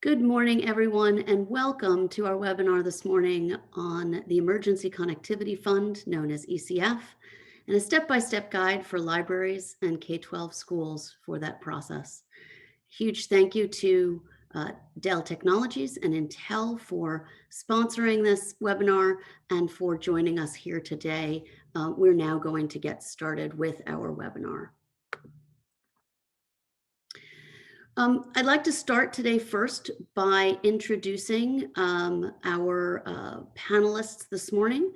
Good morning, everyone, and welcome to our webinar this morning on the Emergency Connectivity Fund, known as ECF, and a step-by-step guide for libraries and K-12 schools for that process. Huge thank you to Dell Technologies and Intel for sponsoring this webinar and for joining us here today. We're now going to get started with our webinar. I'd like to start today first by introducing our panelists this morning.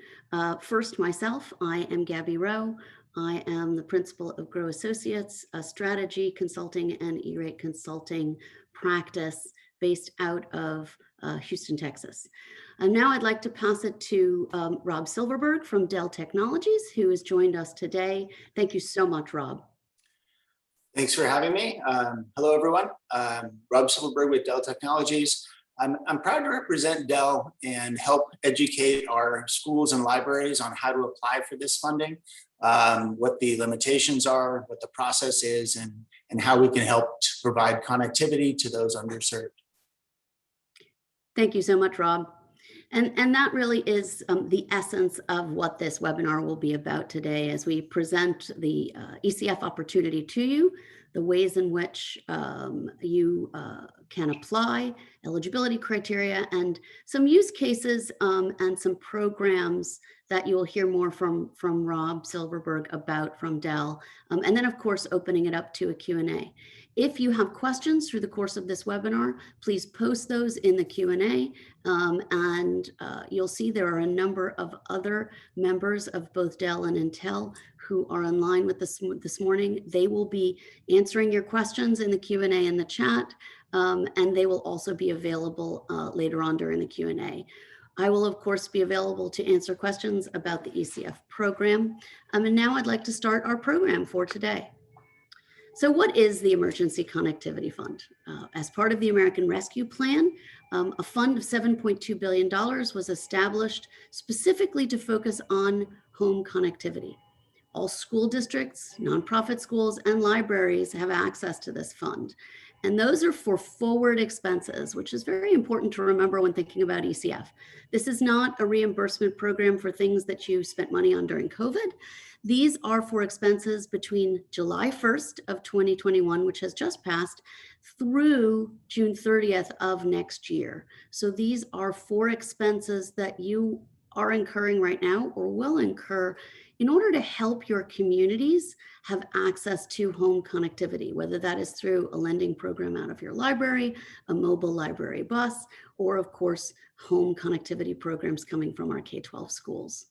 First, myself, I am Gaby Rowe. I am the principal of Grow Associates, a strategy consulting and E-rate consulting practice based out of Houston, Texas. Now I'd like to pass it to Rob Silverberg from Dell Technologies, who has joined us today. Thank you so much, Rob. Thanks for having me. Hello, everyone. Rob Silverberg with Dell Technologies. I'm proud to represent Dell and help educate our schools and libraries on how to apply for this funding, what the limitations are, what the process is, and how we can help to provide connectivity to those underserved. Thank you so much, Rob. And that really is the essence of what this webinar will be about today as we present the ECF opportunity to you, the ways in which you can apply, eligibility criteria, and some use cases and some programs that you will hear more from Rob Silverberg about from Dell. And then, of course, opening it up to a Q&A. If you have questions through the course of this webinar, please post those in the Q&A, and you'll see there are a number of other members of both Dell and Intel who are online with us this morning. They will be answering your questions in the Q&A in the chat, and they will also be available later on during the Q&A. I will, of course, be available to answer questions about the ECF program. And now I'd like to start our program for today. So what is the Emergency Connectivity Fund? As part of the American Rescue Plan, a fund of $7.2 billion was established specifically to focus on home connectivity. All school districts, nonprofit schools, and libraries have access to this fund. And those are for forward expenses, which is very important to remember when thinking about ECF. This is not a reimbursement program for things that you spent money on during COVID. These are for expenses between July 1st of 2021, which has just passed, through June 30th of next year. So these are for expenses that you are incurring right now or will incur in order to help your communities have access to home connectivity, whether that is through a lending program out of your library, a mobile library bus, or of course, home connectivity programs coming from our K-12 schools.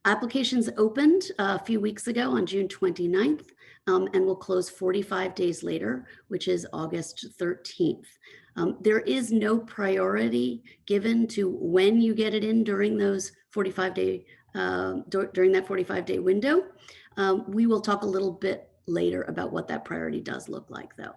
Applications opened a few weeks ago on June 29th and will close 45 days later, which is August 13th. There is no priority given to when you get it in during those 45-day during that 45-day window. We will talk a little bit later about what that priority does look like, though.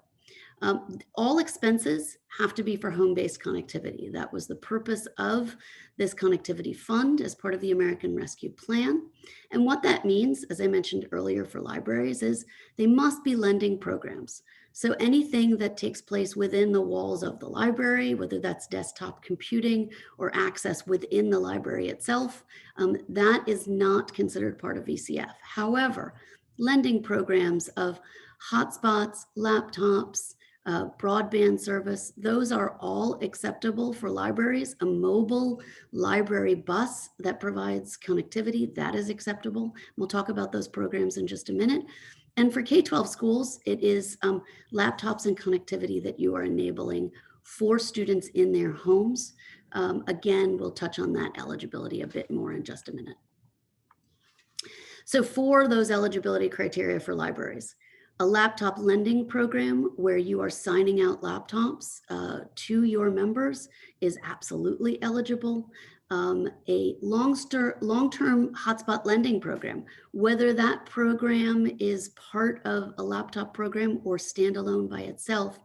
All expenses have to be for home-based connectivity. That was the purpose of this connectivity fund as part of the American Rescue Plan. And what that means, as I mentioned earlier for libraries, is they must be lending programs. So anything that takes place within the walls of the library, whether that's desktop computing or access within the library itself, that is not considered part of ECF. However, lending programs of hotspots, laptops, broadband service, those are all acceptable for libraries. A mobile library bus that provides connectivity, that is acceptable. We'll talk about those programs in just a minute. And for K-12 schools, it is laptops and connectivity that you are enabling for students in their homes. Again, we'll touch on that eligibility a bit more in just a minute. So for those eligibility criteria for libraries, a laptop lending program where you are signing out laptops to your members is absolutely eligible. A long-term hotspot lending program, whether that program is part of a laptop program or standalone by itself,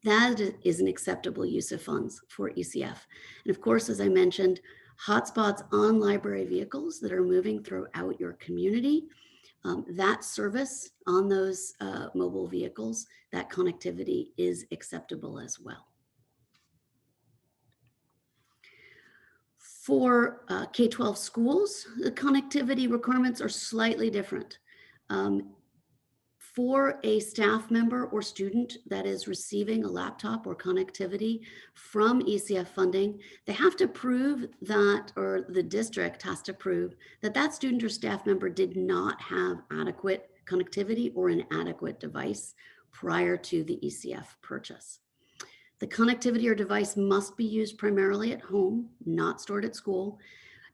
that is an acceptable use of funds for ECF. And of course, as I mentioned, hotspots on library vehicles that are moving throughout your community, that service on those mobile vehicles, that connectivity is acceptable as well. For K-12 schools, the connectivity requirements are slightly different. For a staff member or student that is receiving a laptop or connectivity from ECF funding, they have to prove that, or the district has to prove that that student or staff member did not have adequate connectivity or an adequate device prior to the ECF purchase. The connectivity or device must be used primarily at home, not stored at school.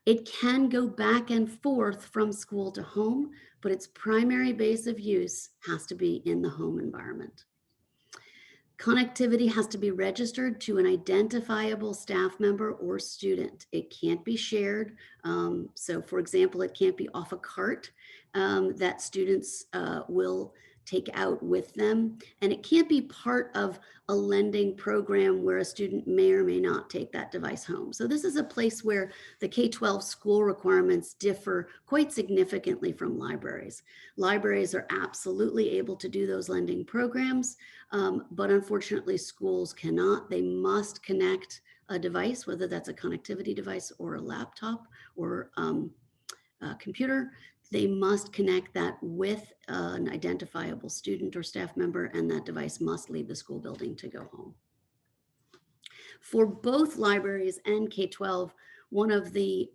It can go back and forth from school to home, but its primary base of use has to be in the home environment. Connectivity has to be registered to an identifiable staff member or student. It can't be shared. So for example, it can't be off a cart that students will take out with them. And it can't be part of a lending program where a student may or may not take that device home. So this is a place where the K-12 school requirements differ quite significantly from libraries. Libraries are absolutely able to do those lending programs, but unfortunately schools cannot. They must connect a device, whether that's a connectivity device or a laptop or a computer. They must connect that with an identifiable student or staff member, and that device must leave the school building to go home. For both libraries and K-12, one of the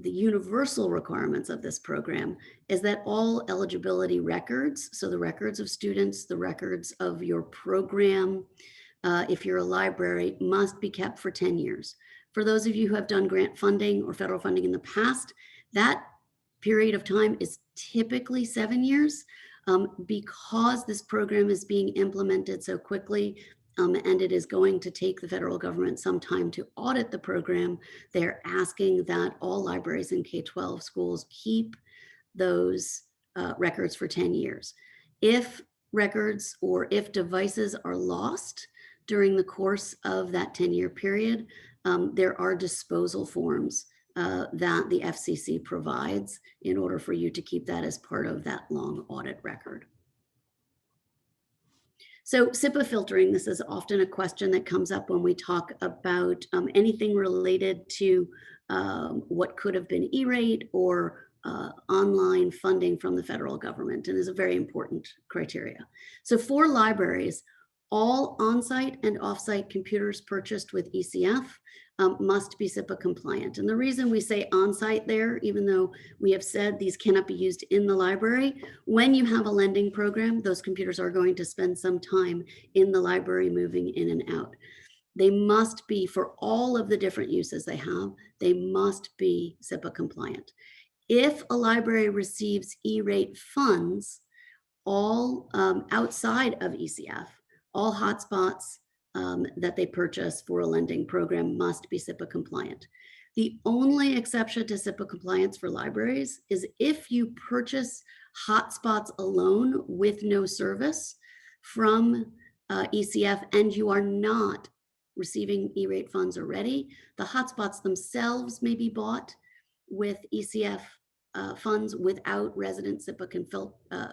universal requirements of this program is that all eligibility records, so the records of students, the records of your program, if you're a library, must be kept for 10 years. For those of you who have done grant funding or federal funding in the past, that period of time is typically 7 years. Because this program is being implemented so quickly, and it is going to take the federal government some time to audit the program, they're asking that all libraries in K-12 schools keep those records for 10 years. If records or if devices are lost during the course of that 10-year period, there are disposal forms that the FCC provides in order for you to keep that as part of that long audit record. So SIPA filtering, this is often a question that comes up when we talk about anything related to what could have been E-rate or online funding from the federal government, and is a very important criteria. So for libraries, all on-site and off-site computers purchased with ECF must be SIPA compliant. And the reason we say on-site there, even though we have said these cannot be used in the library, when you have a lending program, those computers are going to spend some time in the library moving in and out. They must be, for all of the different uses they have, they must be SIPA compliant. If a library receives E-rate funds, all outside of ECF, all hotspots that they purchase for a lending program must be SIPA compliant. The only exception to SIPA compliance for libraries is if you purchase hotspots alone with no service from ECF and you are not receiving E-rate funds already, the hotspots themselves may be bought with ECF funds without resident SIPA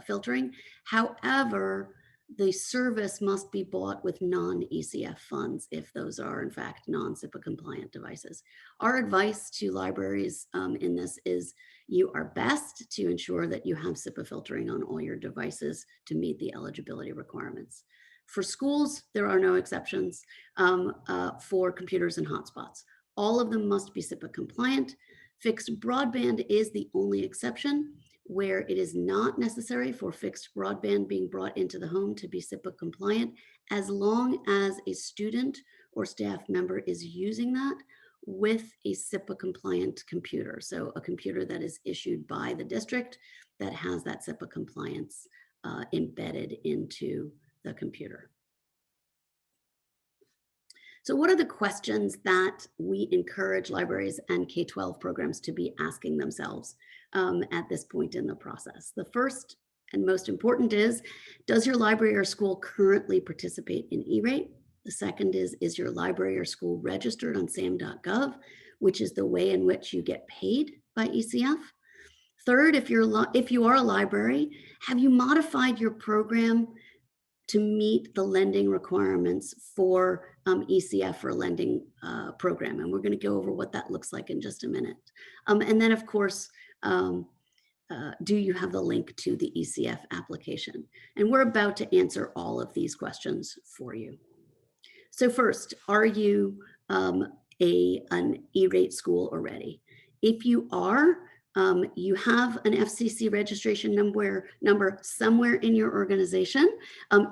filtering. However, the service must be bought with non-ECF funds if those are in fact non-SIPA compliant devices. Our advice to libraries in this is you are best to ensure that you have SIPA filtering on all your devices to meet the eligibility requirements. For schools, there are no exceptions for computers and hotspots. All of them must be SIPA compliant. Fixed broadband is the only exception, where it is not necessary for fixed broadband being brought into the home to be SIPA compliant, as long as a student or staff member is using that with a SIPA compliant computer. So a computer that is issued by the district that has that SIPA compliance embedded into the computer. So what are the questions that we encourage libraries and K-12 programs to be asking themselves at this point in the process? The first and most important is, does your library or school currently participate in E-rate? The second is your library or school registered on sam.gov, which is the way in which you get paid by ECF? Third, if you are a library, have you modified your program to meet the lending requirements for ECF for a lending program. And we're going to go over what that looks like in just a minute. And then, of course, do you have the link to the ECF application? And we're about to answer all of these questions for you. So first, are you an E-rate school already? If you are, you have an FCC registration number somewhere in your organization.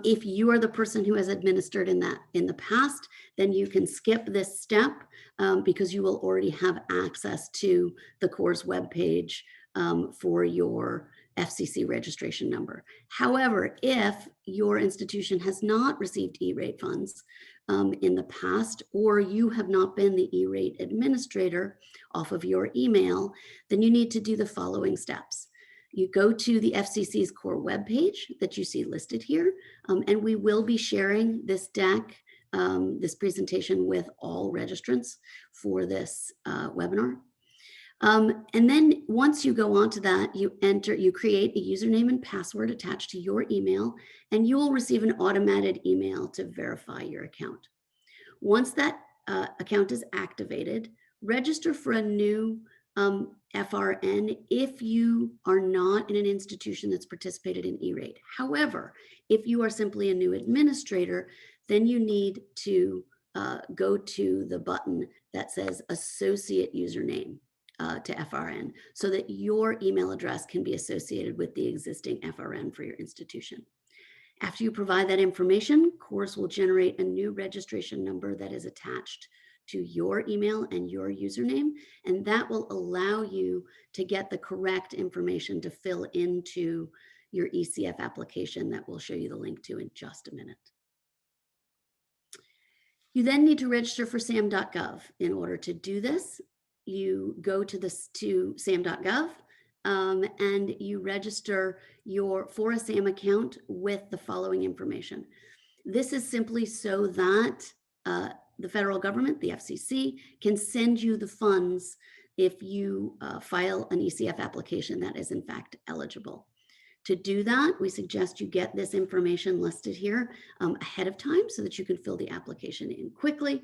If you are the person who has administered in the past, then you can skip this step because you will already have access to the CORS webpage for your FCC registration number. However, if your institution has not received E-rate funds in the past, or you have not been the E-rate administrator off of your email, then you need to do the following steps. You go to the FCC's core webpage that you see listed here, and we will be sharing this deck, this presentation with all registrants for this webinar. And then once you go onto that, you create a username and password attached to your email, and you will receive an automated email to verify your account. Once that account is activated, register for a new FRN if you are not in an institution that's participated in E-rate. However, if you are simply a new administrator, then you need to go to the button that says associate username to FRN so that your email address can be associated with the existing FRN for your institution. After you provide that information, CORS will generate a new registration number that is attached to your email and your username, and that will allow you to get the correct information to fill into your ECF application that we'll show you the link to in just a minute. You then need to register for sam.gov. In order to do this, you go to sam.gov and you register for a SAM account with the following information. This is simply so that the federal government, the FCC, can send you the funds if you file an ECF application that is in fact eligible. To do that, we suggest you get this information listed here ahead of time so that you can fill the application in quickly.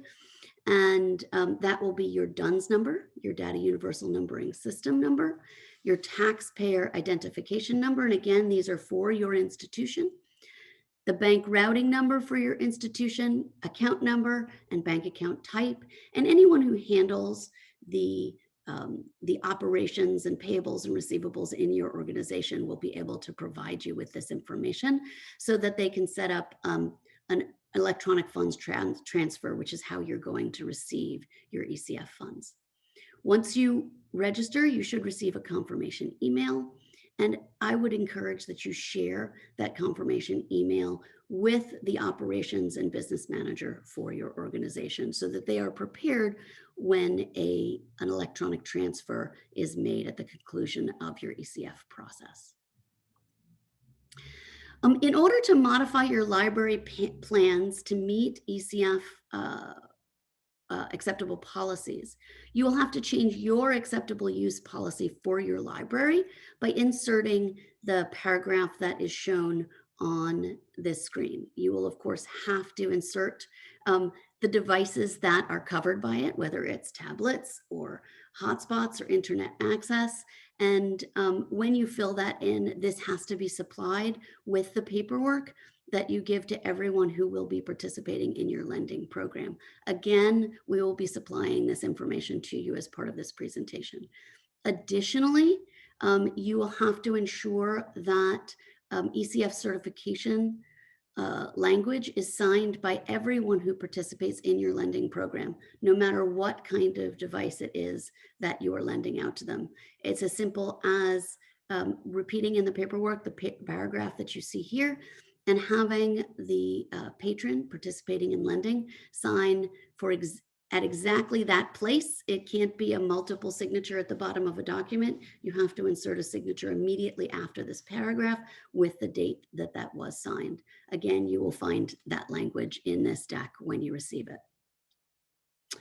And that will be your DUNS number, your Data Universal Numbering System number, your taxpayer identification number. And again, these are for your institution. The bank routing number for your institution, account number, and bank account type. And anyone who handles the operations and payables and receivables in your organization will be able to provide you with this information so that they can set up an electronic funds transfer, which is how you're going to receive your ECF funds. Once you register, you should receive a confirmation email. And I would encourage that you share that confirmation email with the operations and business manager for your organization so that they are prepared when an electronic transfer is made at the conclusion of your ECF process. In order to modify your library plans to meet ECF acceptable policies, you will have to change your acceptable use policy for your library by inserting the paragraph that is shown on this screen. You will, of course, have to insert the devices that are covered by it, whether it's tablets or hotspots or internet access. And when you fill that in, this has to be supplied with the paperwork that you give to everyone who will be participating in your lending program. Again, we will be supplying this information to you as part of this presentation. Additionally, you will have to ensure that ECF certification language is signed by everyone who participates in your lending program, no matter what kind of device it is that you are lending out to them. It's as simple as repeating in the paperwork the paragraph that you see here, and having the patron participating in lending sign at exactly that place. It can't be a multiple signature at the bottom of a document. You have to insert a signature immediately after this paragraph with the date that that was signed. Again, you will find that language in this deck when you receive it.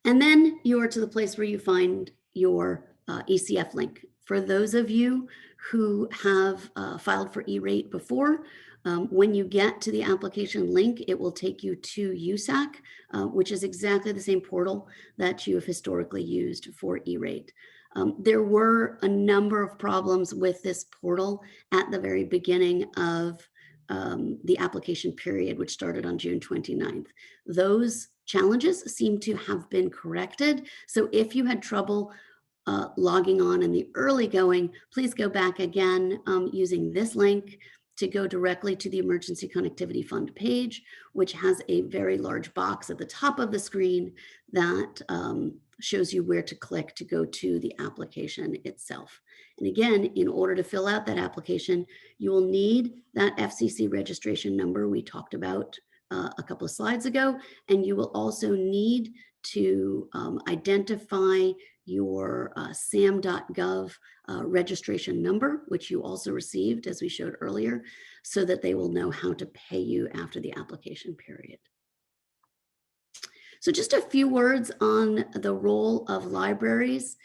And then you are to the place where you find your ECF link. For those of you who have filed for E-rate before, When you get to the application link, it will take you to USAC, which is exactly the same portal that you have historically used for E-rate. There were a number of problems with this portal at the very beginning of the application period, which started on June 29th. Those challenges seem to have been corrected. So if you had trouble logging on in the early going, please go back again using this link to go directly to the Emergency Connectivity Fund page, which has a very large box at the top of the screen that shows you where to click to go to the application itself. And again, in order to fill out that application, you will need that FCC registration number we talked about a couple of slides ago, and you will also need to identify your sam.gov registration number, which you also received as we showed earlier, so that they will know how to pay you after the application period. So just a few words on the role of libraries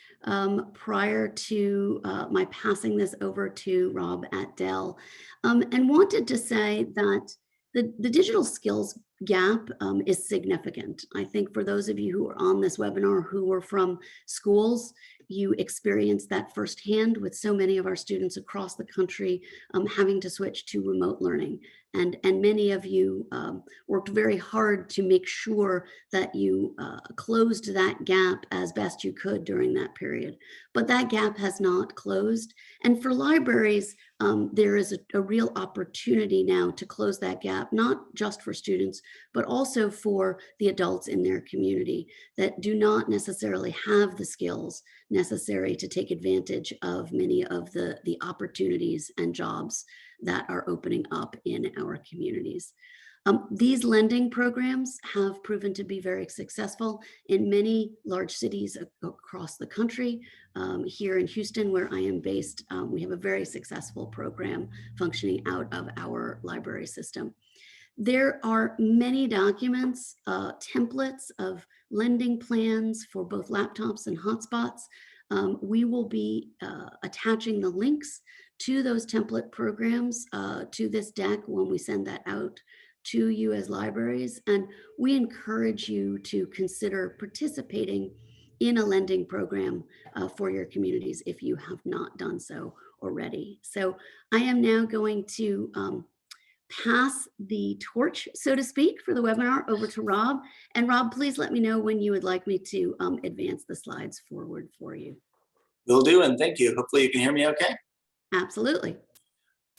prior to my passing this over to Rob at Dell, and wanted to say that the digital skills gap is significant. I think for those of you who are on this webinar who were from schools, you experienced that firsthand with so many of our students across the country having to switch to remote learning. And many of you worked very hard to make sure that you closed that gap as best you could during that period. But that gap has not closed. And for libraries, there is a real opportunity now to close that gap, not just for students, but also for the adults in their community that do not necessarily have the skills necessary to take advantage of many of the opportunities and jobs that are opening up in our communities. These lending programs have proven to be very successful in many large cities across the country. Here in Houston, where I am based, we have a very successful program functioning out of our library system. There are many documents, templates of lending plans for both laptops and hotspots. We will be attaching the links to those template programs to this deck when we send that out to you as libraries. And we encourage you to consider participating in a lending program for your communities if you have not done so already. So I am now going to pass the torch, so to speak, for the webinar over to Rob. And Rob, please let me know when you would like me to advance the slides forward for you. Will do, and thank you. Hopefully you can hear me okay. Absolutely.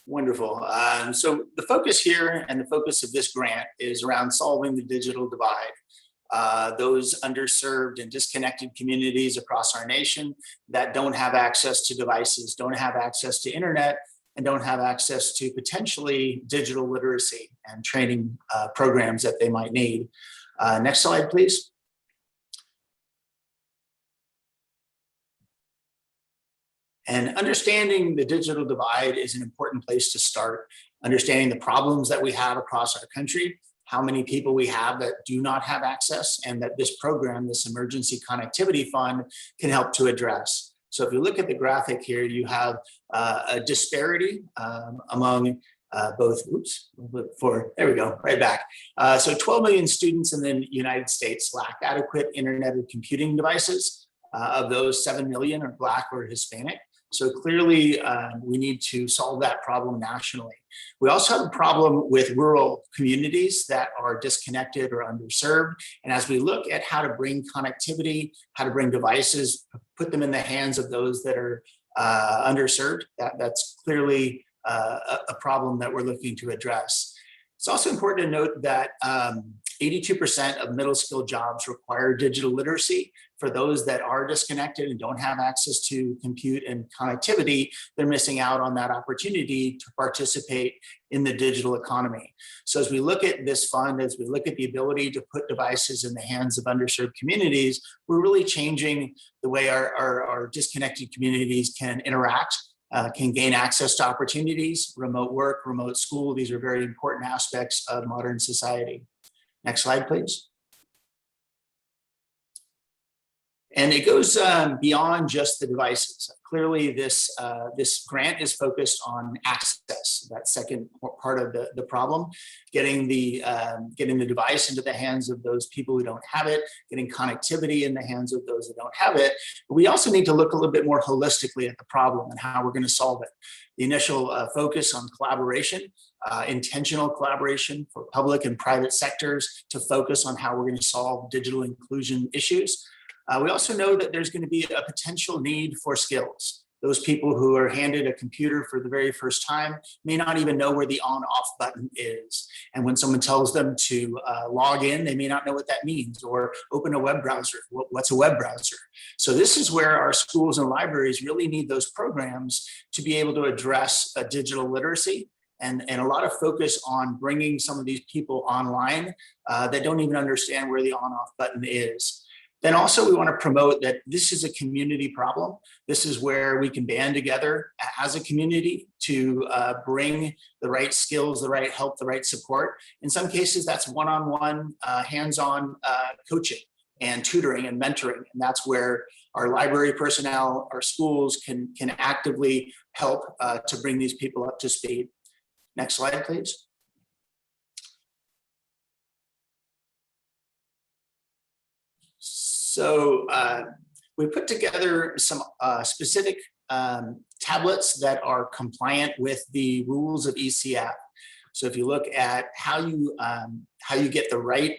Wonderful. So the focus here and the focus of this grant is around solving the digital divide. Those underserved and disconnected communities across our nation that don't have access to devices, don't have access to internet, and don't have access to potentially digital literacy and training programs that they might need. Next slide, please. And understanding the digital divide is an important place to start. Understanding the problems that we have across our country, how many people we have that do not have access, and that this program, this Emergency Connectivity Fund, can help to address. So if you look at the graphic here, you have a disparity among both, there we go, right back. So 12 million students in the United States lack adequate internet or computing devices. Of those, 7 million are Black or Hispanic. So clearly, we need to solve that problem nationally. We also have a problem with rural communities that are disconnected or underserved. And as we look at how to bring connectivity, how to bring devices, put them in the hands of those that are underserved, that's clearly a problem that we're looking to address. It's also important to note that 82% of middle skill jobs require digital literacy. For those that are disconnected and don't have access to compute and connectivity, they're missing out on that opportunity to participate in the digital economy. So as we look at this fund, as we look at the ability to put devices in the hands of underserved communities, we're really changing the way our disconnected communities can interact, can gain access to opportunities, remote work, remote school. These are very important aspects of modern society. Next slide, please. And it goes beyond just the devices. Clearly, this grant is focused on access, that second part of the problem, getting the device into the hands of those people who don't have it, getting connectivity in the hands of those that don't have it. But we also need to look a little bit more holistically at the problem and how we're going to solve it. The initial focus on collaboration, intentional collaboration for public and private sectors to focus on how we're going to solve digital inclusion issues. We also know that there's going to be a potential need for skills. Those people who are handed a computer for the very first time may not even know where the on-off button is. And when someone tells them to log in, they may not know what that means, or open a web browser. What's a web browser? So this is where our schools and libraries really need those programs to be able to address digital literacy and a lot of focus on bringing some of these people online that don't even understand where the on-off button is. Then also we want to promote that this is a community problem. This is where we can band together as a community to bring the right skills, the right help, the right support. In some cases, that's one-on-one, hands-on coaching and tutoring and mentoring. And that's where our library personnel, our schools can actively help to bring these people up to speed. Next slide, please. So we put together some specific tablets that are compliant with the rules of ECF. So if you look at how you get the right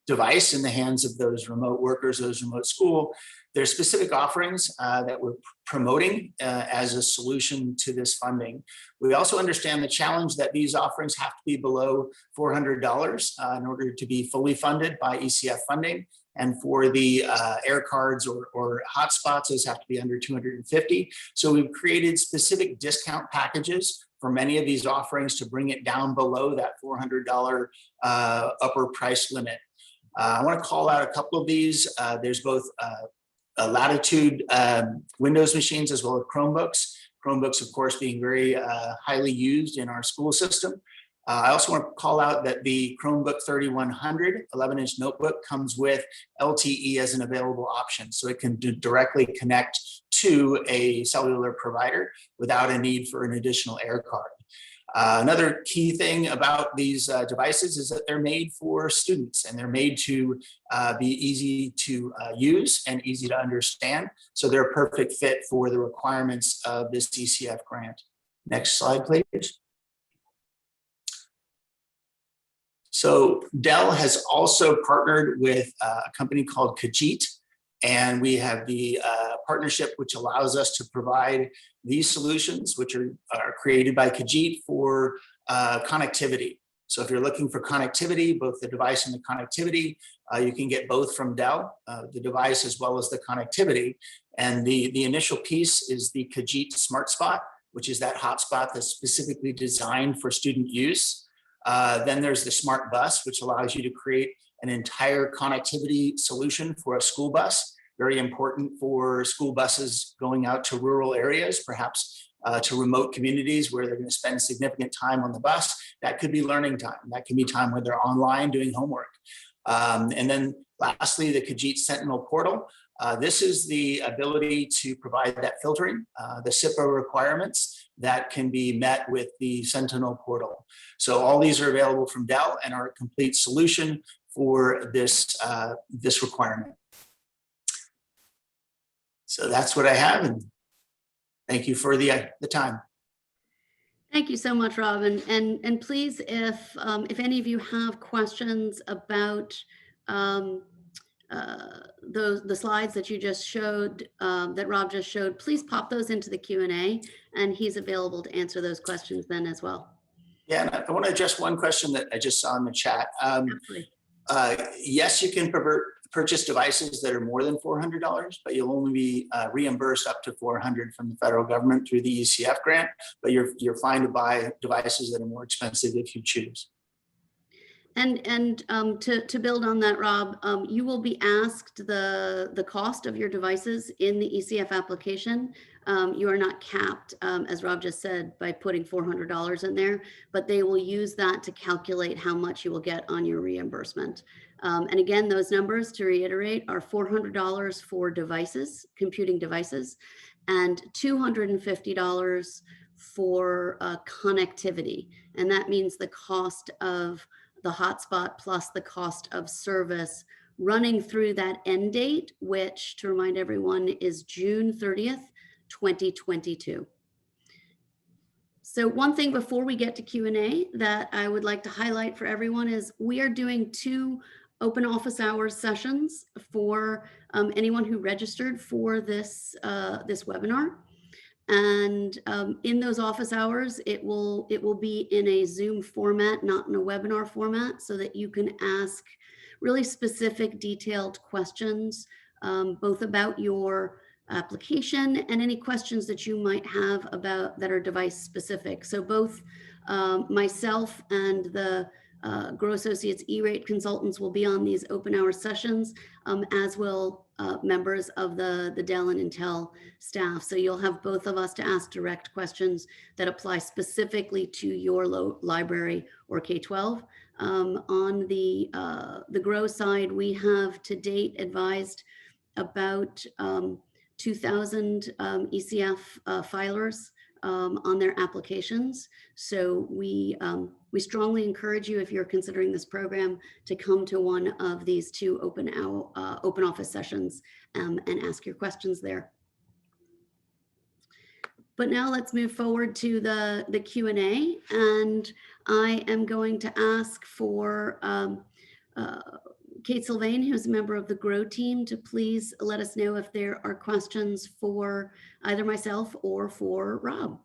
device in the hands of those remote workers, those remote school, there's specific offerings that we're promoting as a solution to this funding. We also understand the challenge that these offerings have to be below $400 in order to be fully funded by ECF funding. And for the air cards or hotspots, those have to be under $250. So we've created specific discount packages for many of these offerings to bring it down below that $400 upper price limit. I want to call out a couple of these. There's both Latitude Windows machines as well as Chromebooks. Chromebooks, of course, being very highly used in our school system. I also want to call out that the Chromebook 3100 11-inch notebook comes with LTE as an available option. So it can directly connect to a cellular provider without a need for an additional air card. Another key thing about these devices is that they're made for students and they're made to be easy to use and easy to understand. So they're a perfect fit for the requirements of this ECF grant. Next slide, please. So Dell has also partnered with a company called Kajit, and we have the partnership which allows us to provide these solutions, which are created by Kajit for connectivity. So if you're looking for connectivity, both the device and the connectivity, you can get both from Dell, the device as well as the connectivity. And the initial piece is the Kajit Smart Spot, which is that hotspot that's specifically designed for student use. Then there's the Smart Bus, which allows you to create an entire connectivity solution for a school bus. Very important for school buses going out to rural areas, perhaps to remote communities where they're going to spend significant time on the bus. That could be learning time. That can be time where they're online doing homework. And then lastly, the Kajit Sentinel portal. This is the ability to provide that filtering, the SIPA requirements that can be met with the Sentinel portal. So all these are available from Dell and are a complete solution for this, this requirement. So that's what I have, and thank you for the time. Thank you so much, Rob. And please, if any of you have questions about the slides that you just showed, that Rob just showed, please pop those into the Q&A, and he's available to answer those questions then as well. Yeah, and I want to address one question that I just saw in the chat. Yes, you can purchase devices that are more than $400, but you'll only be reimbursed up to $400 from the federal government through the ECF grant, but you're fine to buy devices that are more expensive if you choose. To build on that, Rob, you will be asked the cost of your devices in the ECF application. You are not capped, as Rob just said, by putting $400 in there, but they will use that to calculate how much you will get on your reimbursement. And again, those numbers, to reiterate, are $400 for devices, computing devices, and $250 for connectivity. And that means the cost of the hotspot plus the cost of service running through that end date, which, to remind everyone, is June 30th, 2022. So one thing before we get to Q&A that I would like to highlight for everyone is we are doing 2 open office hours sessions for anyone who registered for this webinar. And in those office hours, it will be in a Zoom format, not in a webinar format, so that you can ask really specific, detailed questions, both about your application and any questions that you might have about that are device specific. So both myself and the Grow Associates E-Rate consultants will be on these open hour sessions, as will members of the Dell and Intel staff. So you'll have both of us to ask direct questions that apply specifically to your library or K-12. On the Grow side, we have to date advised about 2,000 ECF filers on their applications. So we strongly encourage you, if you're considering this program, to come to one of these 2 open office sessions and ask your questions there. But now let's move forward to the Q&A, and I am going to ask for Kate Sylvain, who's a member of the Grow team, to please let us know if there are questions for either myself or for Rob.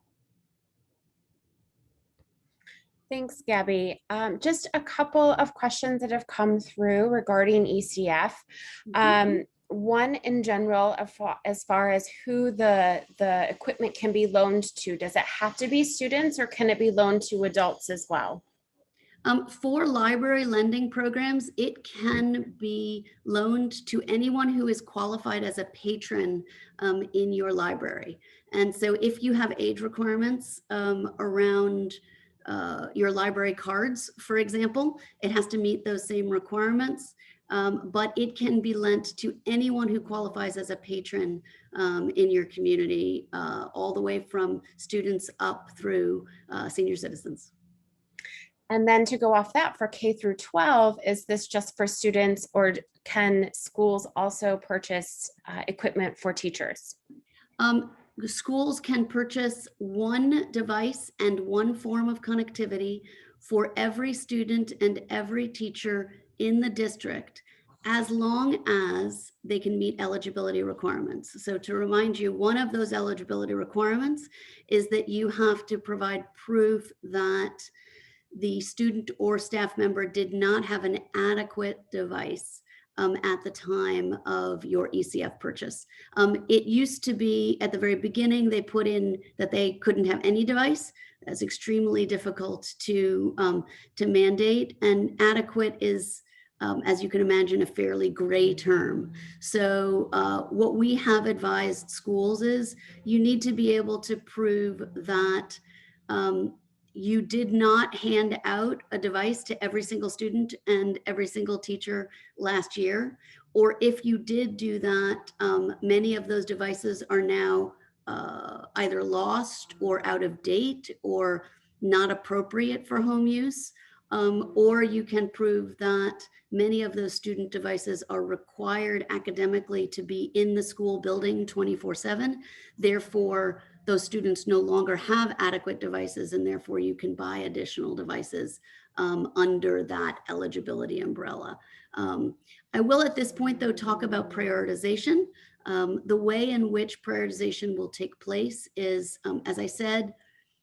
Thanks, Gabby. Just a couple of questions that have come through regarding ECF. One in general, as far as who the equipment can be loaned to. Does it have to be students, or can it be loaned to adults as well? For library lending programs, it can be loaned to anyone who is qualified as a patron in your library. And so if you have age requirements around your library cards, for example, it has to meet those same requirements, but it can be lent to anyone who qualifies as a patron in your community, all the way from students up through senior citizens. And then to go off that, for K through 12, is this just for students, or can schools also purchase equipment for teachers? Schools can purchase 1 device and 1 form of connectivity for every student and every teacher in the district, as long as they can meet eligibility requirements. So to remind you, one of those eligibility requirements is that you have to provide proof that the student or staff member did not have an adequate device at the time of your ECF purchase. It used to be at the very beginning, they put in that they couldn't have any device. That's extremely difficult to mandate, and adequate is, as you can imagine, a fairly gray term. So what we have advised schools is you need to be able to prove that you did not hand out a device to every single student and every single teacher last year. Or if you did do that, many of those devices are now either lost or out of date or not appropriate for home use. Or you can prove that many of those student devices are required academically to be in the school building 24/7. Therefore, those students no longer have adequate devices, and therefore you can buy additional devices under that eligibility umbrella. I will at this point, though, talk about prioritization. The way in which prioritization will take place is, as I said,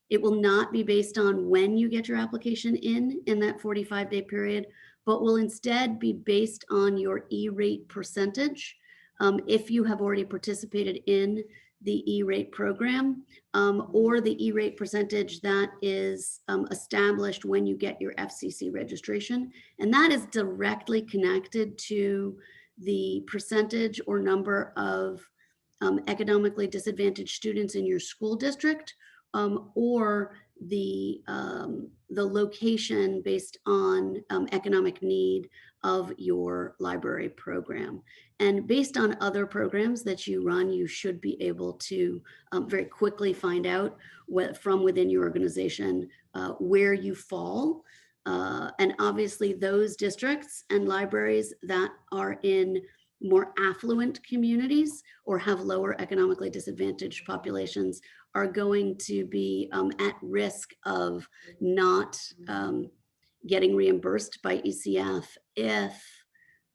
it will not be based on when you get your application in that 45-day period, but will instead be based on your E-rate percentage. If you have already participated in the E-rate program or the E-rate percentage that is established when you get your FCC registration. And that is directly connected to the percentage or number of economically disadvantaged students in your school district, or the location based on economic need of your library program. And based on other programs that you run, you should be able to very quickly find out from within your organization where you fall. And obviously those districts and libraries that are in more affluent communities or have lower economically disadvantaged populations are going to be at risk of not getting reimbursed by ECF if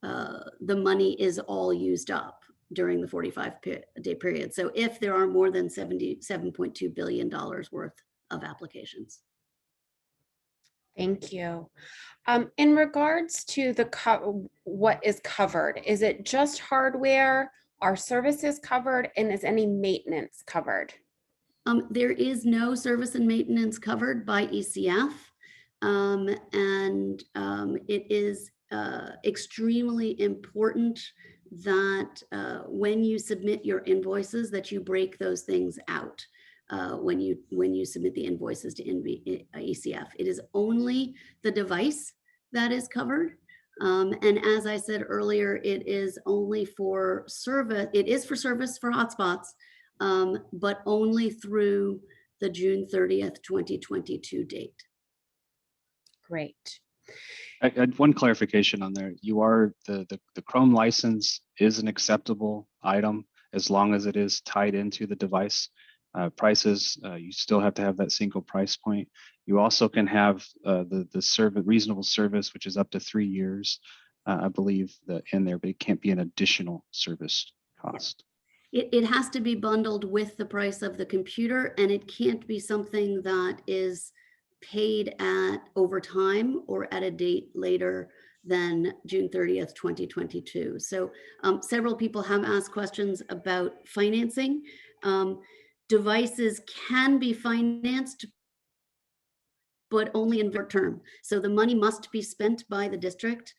the money is all used up during the 45-day period. So if there are more than $77.2 billion worth of applications. Thank you. In regards to what is covered, is it just hardware? Are services covered? And is any maintenance covered? There is no service and maintenance covered by ECF. It is extremely important that when you submit your invoices that you break those things out when you submit the invoices to ECF. It is only the device that is covered. And as I said earlier, it is only for service. It is for service for hotspots, but only through the June 30th, 2022 date. Great. I had one clarification on there. You are the Chrome license is an acceptable item as long as it is tied into the device. Prices, you still have to have that single price point. You also can have the reasonable service, which is up to 3 years, I believe, that in there, but it can't be an additional service cost. It has to be bundled with the price of the computer, and it can't be something that is paid at over time or at a date later than June 30th, 2022. So several people have asked questions about financing. Devices can be financed, but only in short term. So the money must be spent by the district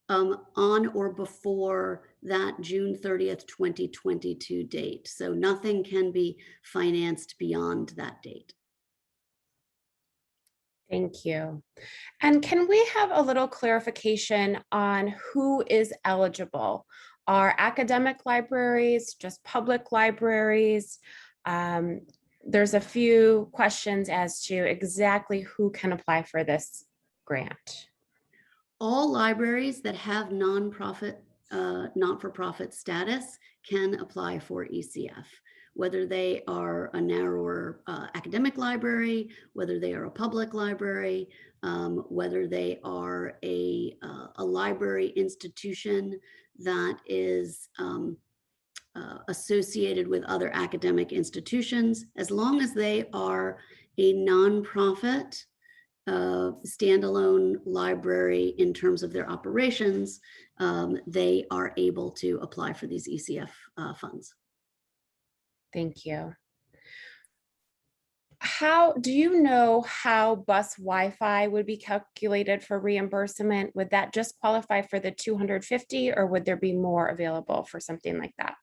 on or before that June 30th, 2022 date. So nothing can be financed beyond that date. Thank you. And can we have a little clarification on who is eligible? Are academic libraries, just public libraries? There's a few questions as to exactly who can apply for this grant. All libraries that have nonprofit, not-for-profit status can apply for ECF, whether they are a narrower academic library, whether they are a public library, whether they are a library institution that is associated with other academic institutions. As long as they are a nonprofit standalone library in terms of their operations, they are able to apply for these ECF funds. Thank you. How do you know how bus Wi-Fi would be calculated for reimbursement? Would that just qualify for the 250, or would there be more available for something like that?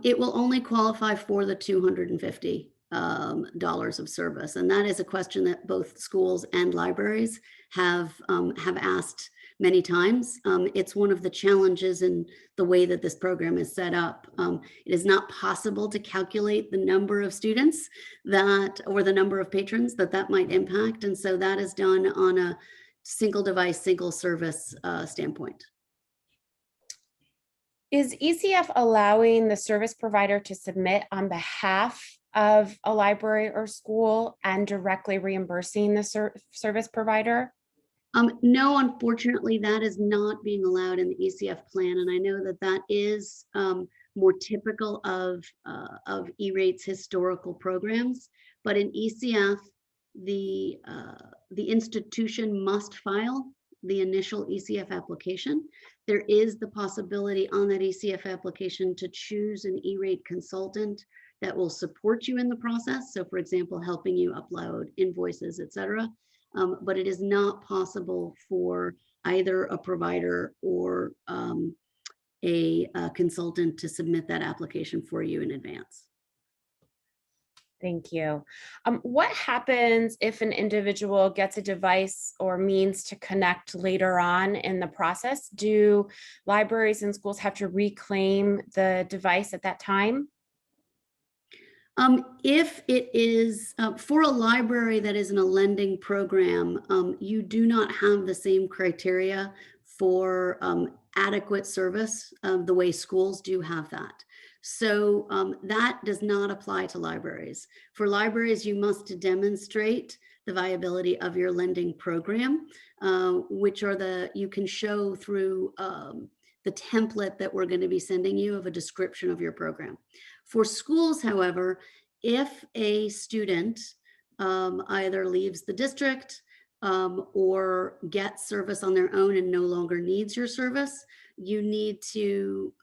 It will only qualify for the $250 of service, and that is a question that both schools and libraries have asked many times. It's one of the challenges in the way that this program is set up. It is not possible to calculate the number of students or the number of patrons that might impact, and so that is done on a single device, single service standpoint. Is ECF allowing the service provider to submit on behalf of a library or school and directly reimbursing the service provider? No, unfortunately, that is not being allowed in the ECF plan. And I know that is more typical of E-rate's historical programs. But in ECF, the institution must file the initial ECF application. There is the possibility on that ECF application to choose an E-rate consultant that will support you in the process. So for example, helping you upload invoices, et cetera. But it is not possible for either a provider or a consultant to submit that application for you in advance. Thank you. What happens if an individual gets a device or means to connect later on in the process? Do libraries and schools have to reclaim the device at that time? If it is for a library that is in a lending program, you do not have the same criteria for adequate service the way schools do have that. So that does not apply to libraries. For libraries, you must demonstrate the viability of your lending program, which are you can show through the template that we're going to be sending you of a description of your program. For schools, however, if a student either leaves the district or gets service on their own and no longer needs your service, you need to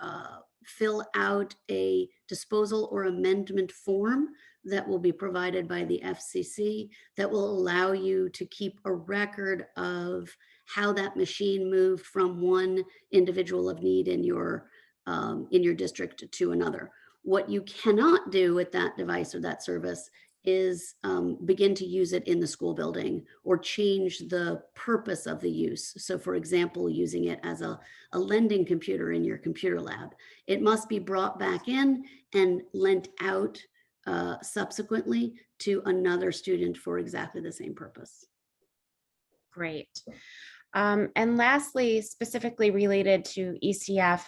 fill out a disposal or amendment form that will be provided by the FCC that will allow you to keep a record of how that machine moved from one individual of need in your district to another. What you cannot do with that device or that service is begin to use it in the school building or change the purpose of the use. So for example, using it as a lending computer in your computer lab. It must be brought back in and lent out subsequently to another student for exactly the same purpose. Great. And lastly, specifically related to ECF,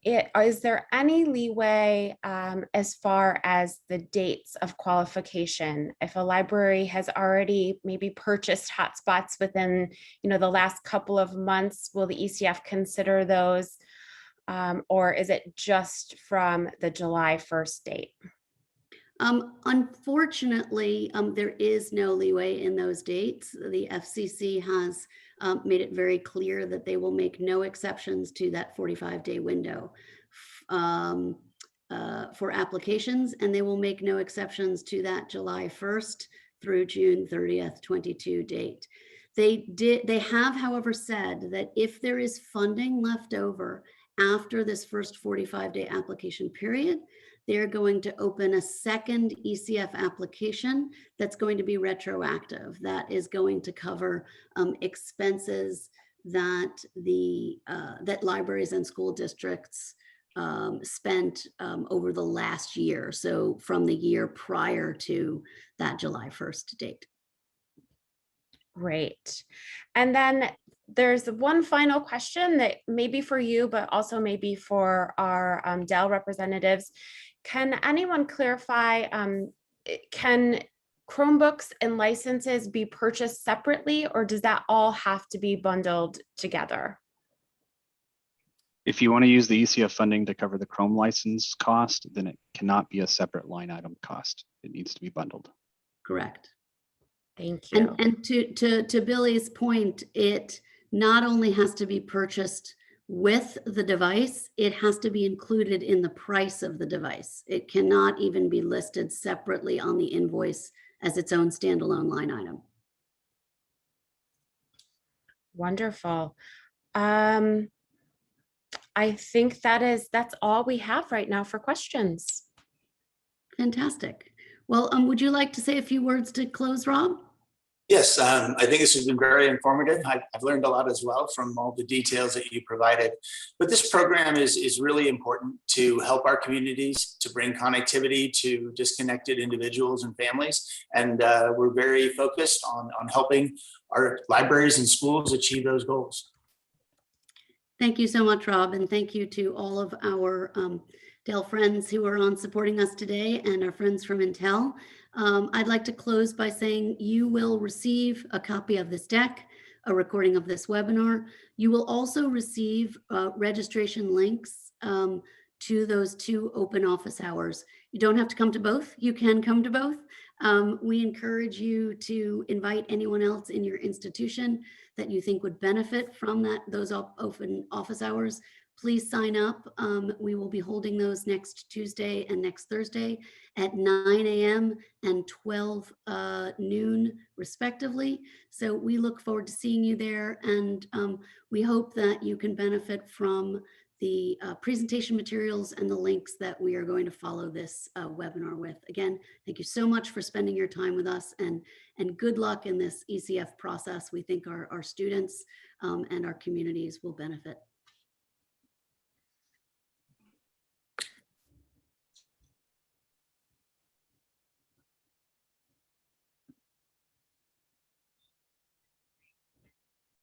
is there any leeway as far as the dates of qualification? If a library has already maybe purchased hotspots within, the last couple of months, will the ECF consider those, or is it just from the July 1st date? Unfortunately, there is no leeway in those dates. The FCC has made it very clear that they will make no exceptions to that 45-day window for applications, and they will make no exceptions to that July 1st through June 30th, 22 date. They have, however, said that if there is funding left over after this first 45-day application period, they're going to open a second ECF application that's going to be retroactive. That is going to cover expenses that that libraries and school districts spent over the last year. So from the year prior to that July 1st date. Great. And then there's one final question that may be for you, but also maybe for our Dell representatives. Can anyone clarify, can Chromebooks and licenses be purchased separately, or does that all have to be bundled together? If you want to use the ECF funding to cover the Chrome license cost, then it cannot be a separate line item cost. It needs to be bundled. Correct. Thank you. And to Billy's point, it not only has to be purchased with the device, it has to be included in the price of the device. It cannot even be listed separately on the invoice as its own standalone line item. Wonderful. I think that's all we have right now for questions. Fantastic. Well, would you like to say a few words to close, Rob? Yes, I think this has been very informative. I've learned a lot as well from all the details that you provided. But this program is really important to help our communities, to bring connectivity to disconnected individuals and families. And we're very focused on helping our libraries and schools achieve those goals. Thank you so much, Rob. And thank you to all of our Dell friends who are on supporting us today and our friends from Intel. I'd like to close by saying you will receive a copy of this deck, a recording of this webinar. You will also receive registration links to those 2 open office hours. You don't have to come to both. You can come to both. We encourage you to invite anyone else in your institution that you think would benefit from those open office hours. Please sign up. We will be holding those next Tuesday and next Thursday at 9 a.m. and 12 noon respectively. So we look forward to seeing you there, and we hope that you can benefit from the presentation materials and the links that we are going to follow this webinar with. Again, thank you so much for spending your time with us, and good luck in this ECF process. We think our students and our communities will benefit.